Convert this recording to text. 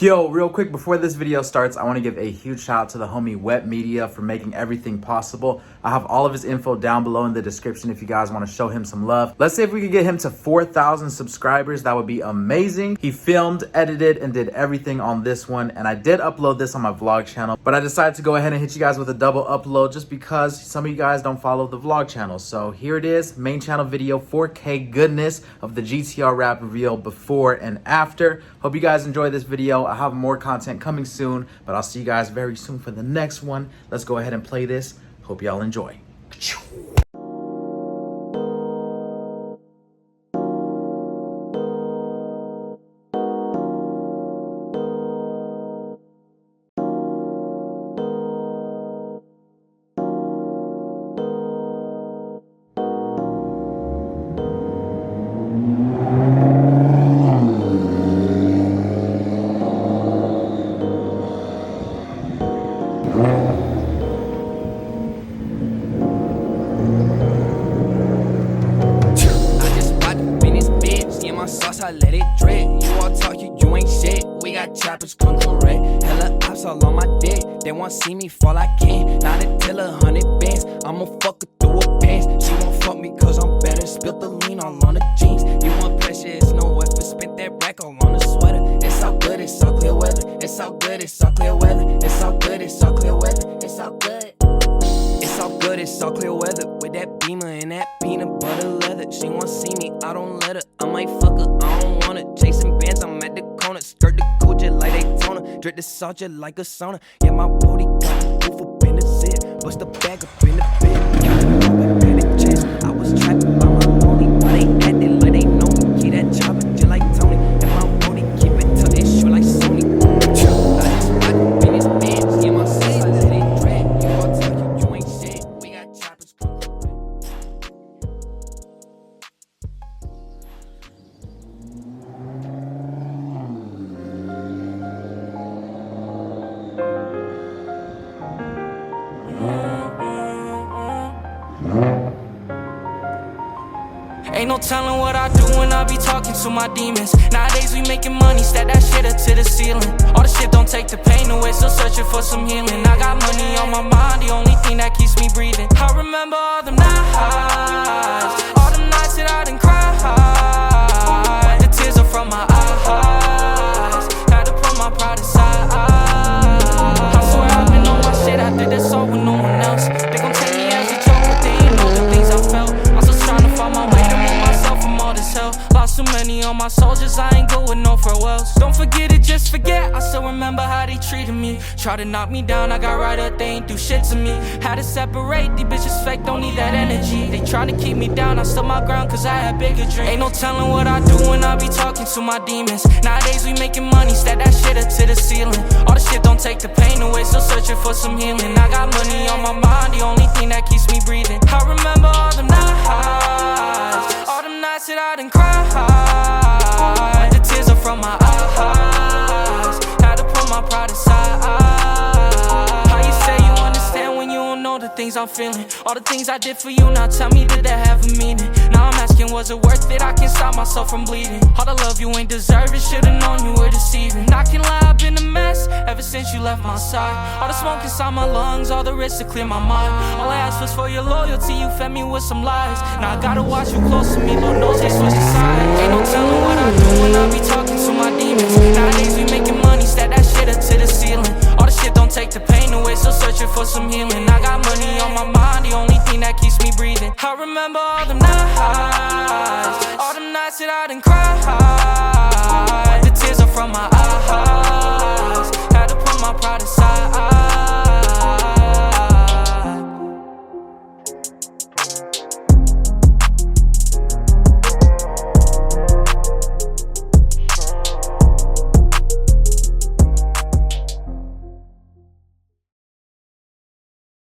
Yo, real quick before this video starts, I want to give a huge shout out to the homie Wet Media for making everything possible. I have all of his info down below in the description if you guys want to show him some love. Let's say if we could get him to 4,000 subscribers, that would be amazing. He filmed, edited, and did everything on this one, and I did upload this on my vlog channel, but I decided to go ahead and hit you guys with a double upload just because some of you guys don't follow the vlog channel. So here it is, main channel video, 4K goodness of the GT-R wrap reveal before and after. Hope you guys enjoy this video. I have more content coming soon, but I'll see you guys very soon for the next one. Let's go ahead and play this. Hope y'all enjoy. I let it drip. You all talk, you ain't shit. We got choppers, come correct. Hella ops all on my dick. They want see me fall, I can't. Not until 100 bands. I'ma fuck her through her pants. She won't fuck me cause I'm better. Spilt the lean all on the jeans. You want pressure, it's no effort. Spent that rack all on the sweater. It's all good, it's all clear weather. It's all good, it's all clear weather. It's all good, it's all clear weather. It's all good. It's all good, it's all clear weather. With that Beamer and that peanut butter leather. She won't see me, I don't let her. I might fuck her, I don't want it. Chasing bands, I'm at the corner. Skirt the cool just like Daytona. Drip the salt just like a sauna. Yeah, my booty got the roof up in the zip. Bust the bag up in the bed. Got it open in the chest. I was trapped by my lonely. Why they acting like they know me? Keep that chopper just like Tony. And my booty keep it tucked and short like Sony. I just ride the in his bands. Yeah, my sis, I let it drag. You all talk, you ain't shit. We got choppers. Ain't no telling what I do when I be talking to my demons. Nowadays we making money, stack that shit up to the ceiling. All the shit don't take the pain away, still searching for some healing. I got money on my mind, the only thing that keeps me breathing. I remember all them nights, all them nights that I done cried. The tears are from my eyes, had to put my pride aside. I swear I've been on my shit, I did this all with no one else. They gon' take me as a joke, but they ain't know the things I felt. I'm just trying to find my way to move myself from all this hell. Lost too many on my soldiers, I ain't go with no farewells. Don't forget it, just forget. I still remember how they treated me. Try to knock me down, I got right up, they ain't do shit to me. Had to separate, these bitches fake, don't need that energy. They try to keep me down, I stood my ground cause I had bigger dreams. Ain't no telling what I do when I be talking to my demons. Nowadays we making money, stack that shit up to the ceiling. All the shit don't take the pain away, still searching for some healing. I got money on my mind, the only thing that keeps me breathing. I remember all them nights, all them nights that I done cried. The tears are from my eyes, had to put my pride aside. How you say you understand when you don't know the things I'm feeling? All the things I did for you, now tell me, did that have a meaning? Now I'm asking, was it worth it? I can't stop myself from bleeding. All the love you ain't deserve it, should've known you were deceiving. Not gonna lie, I've been a mess ever since you left my side. All the smoke inside my lungs, all the risks to clear my mind. All I asked was for your loyalty, you fed me with some lies. Now I gotta watch you close to me, Lord knows they switch sides. Ain't no telling what I do when I be talking to my demons. Nowadays we making money, stack that shit up to the ceiling. All the shit don't take the pain away, still searching for some healing. I got money on my mind, the only thing that keeps me breathing. I remember all them nights, all them nights that I done cried.